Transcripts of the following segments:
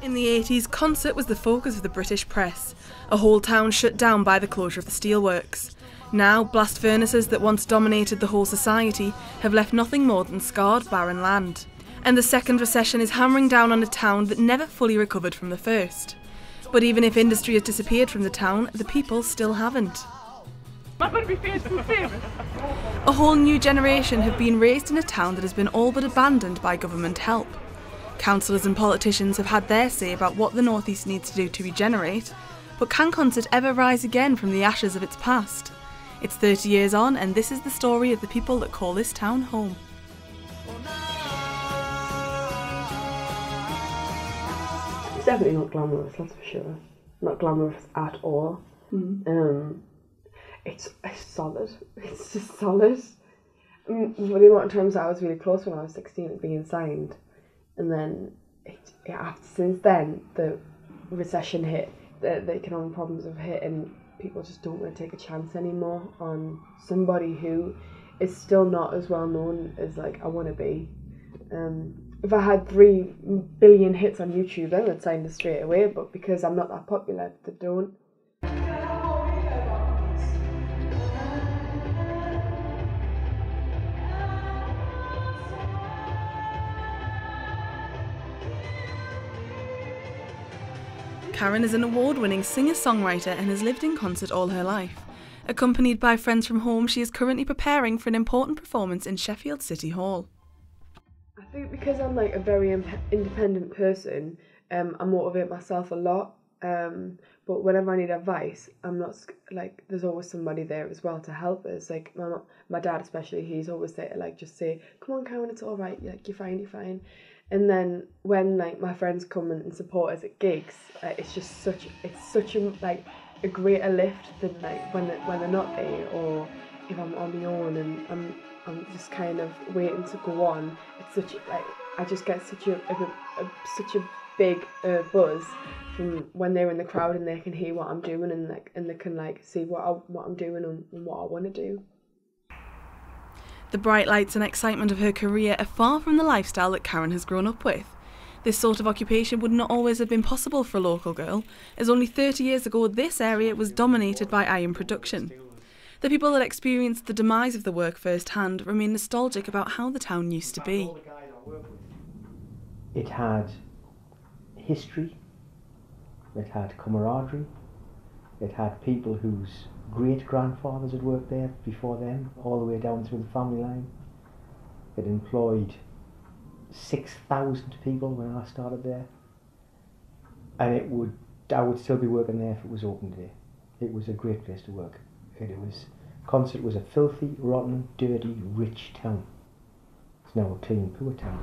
In the 80s, Concert was the focus of the British press, a whole town shut down by the closure of the steelworks. Now, blast furnaces that once dominated the whole society have left nothing more than scarred, barren land. And the second recession is hammering down on a town that never fully recovered from the first. But even if industry has disappeared from the town, the people still haven't. A whole new generation have been raised in a town that has been all but abandoned by government help. Councillors and politicians have had their say about what the North East needs to do to regenerate, but can Concert ever rise again from the ashes of its past? It's 30 years on, and this is the story of the people that call this town home. It's definitely not glamorous, that's for sure. Not glamorous at all. It's solid. It's just solid. For the amount of times I was really close when I was 16 at being signed, and then since then the recession hit, the economic problems have hit, and people just don't want to take a chance anymore on somebody who is still not as well known as like I want to be. If I had 3 billion hits on YouTube, then they'd sign us straight away, but because I'm not that popular, they don't. Karen is an award-winning singer-songwriter and has lived in Concert all her life. Accompanied by friends from home, she is currently preparing for an important performance in Sheffield City Hall. I think because I'm like a very independent person, I motivate myself a lot. But whenever I need advice, I'm not like there's always somebody there as well to help us. Like my dad especially, he's always there to like just say, "Come on, Karen, it's all right. Like you're fine, you're fine." And then when like my friends come and support us at gigs, it's such a like a greater lift than like when they're not there, or if I'm on my own and I'm just kind of waiting to go on. It's such like I just get such a big buzz from when they're in the crowd and they can hear what I'm doing and they can like see what I'm doing and what I want to do. The bright lights and excitement of her career are far from the lifestyle that Karen has grown up with. This sort of occupation would not always have been possible for a local girl, as only 30 years ago this area was dominated by iron production. The people that experienced the demise of the work firsthand remain nostalgic about how the town used to be. It had history, it had camaraderie, it had people whose great-grandfathers had worked there before them, all the way down through the family line. It employed 6,000 people when I started there, and I would still be working there if it was open today. It was a great place to work. Concert was a filthy, rotten, dirty, rich town. It's now a clean, poor town.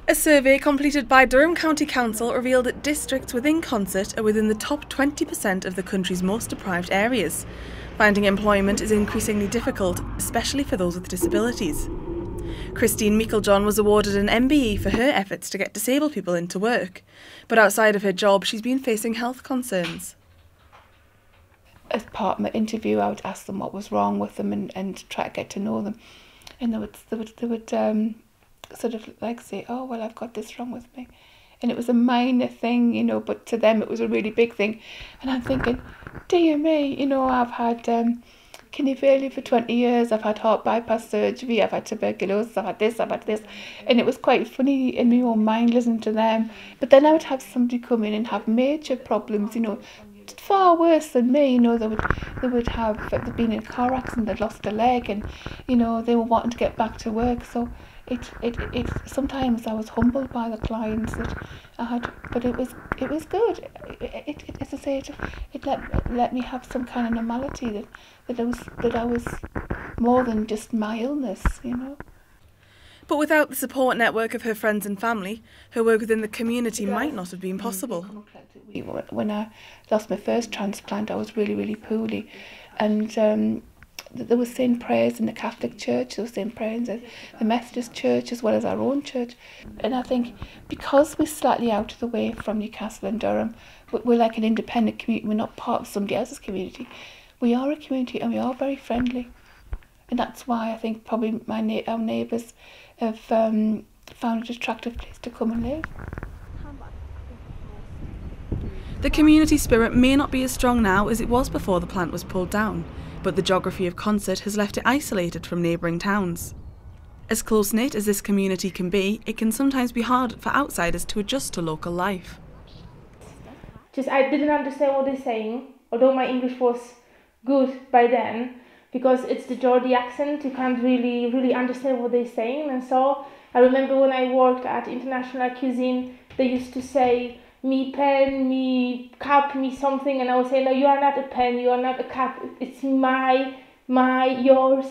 A survey completed by Durham County Council revealed that districts within Concert are within the top 20% of the country's most deprived areas. Finding employment is increasingly difficult, especially for those with disabilities. Christine Meiklejohn was awarded an MBE for her efforts to get disabled people into work, but outside of her job she's been facing health concerns. As part of my interview, I would ask them what was wrong with them and try to get to know them, and they would sort of like say, "Oh well, I've got this wrong with me," and it was a minor thing, you know, but to them it was a really big thing. And I'm thinking, dear me, you know, I've had kidney failure for 20 years, I've had heart bypass surgery, I've had tuberculosis, I've had this, and it was quite funny in my own mind listening to them. But then I would have somebody come in and have major problems, you know, far worse than me. You know, they'd been in a car accident, they'd lost a leg, and you know, they were wanting to get back to work. So it sometimes I was humbled by the clients that I had, but it was good. As I say, it let me have some kind of normality that I was more than just my illness, you know. But without the support network of her friends and family, her work within the community might not have been possible. When I lost my first transplant, I was really, really poorly, and there was saying prayers in the Catholic Church, there was saying prayers in the Methodist Church as well as our own church. And I think because we're slightly out of the way from Newcastle and Durham, we're like an independent community, we're not part of somebody else's community. We are a community and we are very friendly. And that's why I think probably our neighbours have found it an attractive place to come and live. The community spirit may not be as strong now as it was before the plant was pulled down, but the geography of Consett has left it isolated from neighbouring towns. As close-knit as this community can be, it can sometimes be hard for outsiders to adjust to local life. I didn't understand what they're saying, although my English was good by then, because it's the Geordie accent, you can't really understand what they're saying. And so I remember when I worked at International Cuisine, they used to say, me pen, me cup, me something, and I would say, no, you are not a pen, you are not a cup, it's my, yours,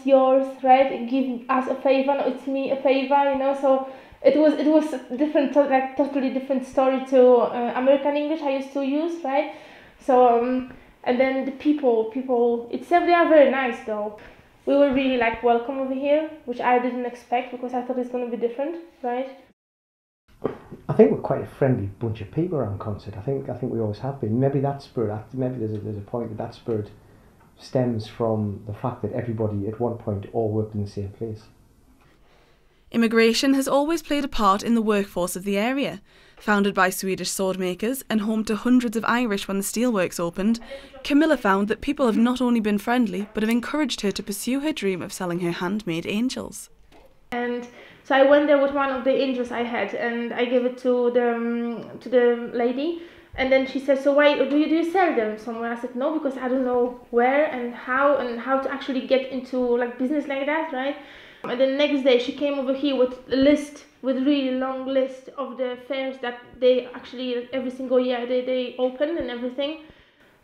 right? Give us a favor, no, it's me a favor, you know. So it was different, like totally different story to American English I used to use, right? So and then the people itself, they are very nice though. We were really like welcome over here, which I didn't expect because I thought it's going to be different, right? I think we're quite a friendly bunch of people around Consett. I think we always have been. Maybe that spirit, maybe there's a point that spirit stems from the fact that everybody at one point all worked in the same place. Immigration has always played a part in the workforce of the area. Founded by Swedish swordmakers and home to hundreds of Irish when the steelworks opened, Camilla found that people have not only been friendly but have encouraged her to pursue her dream of selling her handmade angels. And so I went there with one of the angels I had, and I gave it to the lady, and then she said, so why do you sell them somewhere? I said, no, because I don't know where and how to actually get into like business like that, right? And the next day she came over here with a list, with a really long list of the fairs that they actually every single year they open and everything.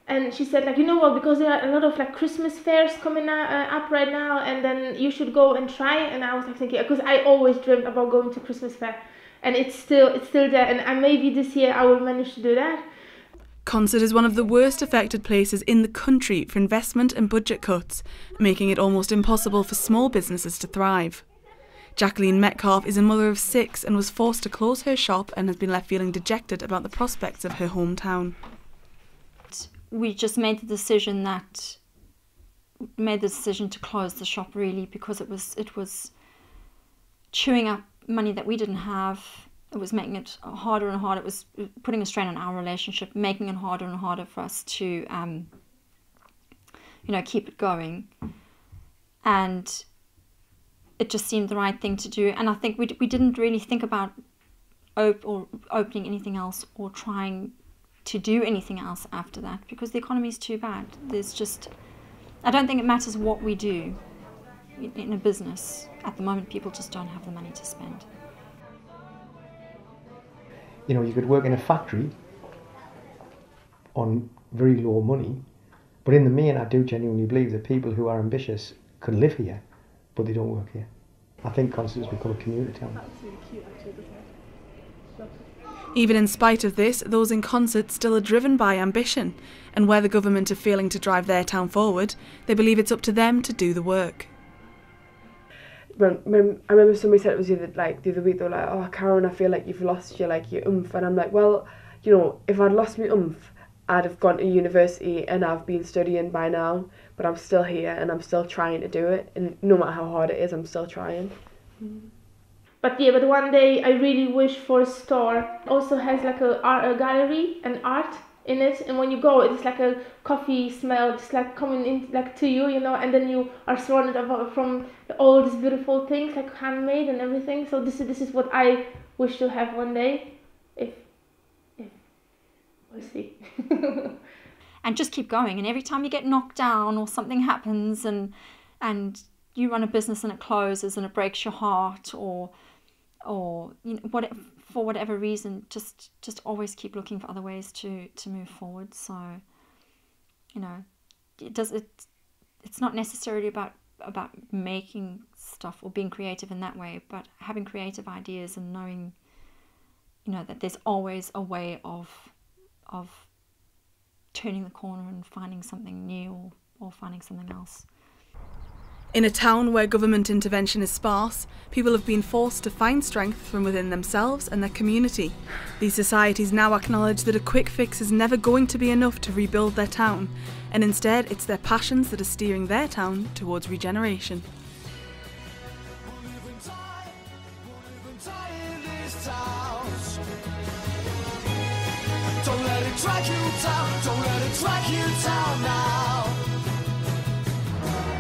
And she said, like, you know what, because there are a lot of like Christmas fairs coming up right now, and then you should go and try. And I was like thinking, because I always dreamed about going to Christmas fair, and it's still there, and maybe this year I will manage to do that. Consett is one of the worst affected places in the country for investment and budget cuts, making it almost impossible for small businesses to thrive. Jacqueline Metcalf is a mother of 6 and was forced to close her shop and has been left feeling dejected about the prospects of her hometown. We just made the decision to close the shop, really, because it was chewing up money that we didn't have. It was making it harder and harder. It was putting a strain on our relationship, making it harder and harder for us to keep it going. And it just seemed the right thing to do. And I think we didn't really think about opening anything else or trying to do anything else after that, because the economy is too bad. I don't think it matters what we do in a business. At the moment, people just don't have the money to spend. You know, you could work in a factory on very low money, but in the main, I do genuinely believe that people who are ambitious can live here, but they don't work here. I think Consett has become a community town. Even in spite of this, those in Consett still are driven by ambition, and where the government are failing to drive their town forward, they believe it's up to them to do the work. When I remember somebody said it was the other week, they were like, oh Karen, I feel like you've lost your oomph, and I'm like, well, you know, if I'd lost my oomph, I'd have gone to university and I've been studying by now, but I'm still here and I'm still trying to do it, and no matter how hard it is, I'm still trying. But one day I really wish for a store also has like a gallery and art in it, and when you go, it's like a coffee smell, just like coming in like to you, you know, and then you are surrounded from all these beautiful things like handmade and everything. So this is what I wish to have one day, if we'll see. And just keep going, and every time you get knocked down or something happens and you run a business and it closes and it breaks your heart, or you know, for whatever reason, just always keep looking for other ways to move forward. So, you know, it's not necessarily about making stuff or being creative in that way, but having creative ideas and knowing, you know, that there's always a way of turning the corner and finding something new or finding something else. In a town where government intervention is sparse, people have been forced to find strength from within themselves and their community. These societies now acknowledge that a quick fix is never going to be enough to rebuild their town, and instead it's their passions that are steering their town towards regeneration. doubts. Don't let it drag you down, don't let it drag you down now.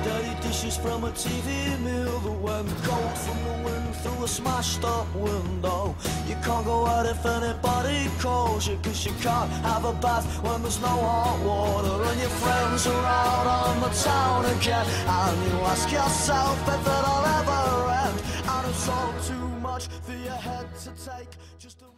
Dirty dishes from a TV mill that went cold from the wind through a smashed up window. You can't go out if anybody calls you, cause you can't have a bath when there's no hot water. And your friends are out on the town again, and you ask yourself if it'll ever end. And it's all too much for your head to take. Just a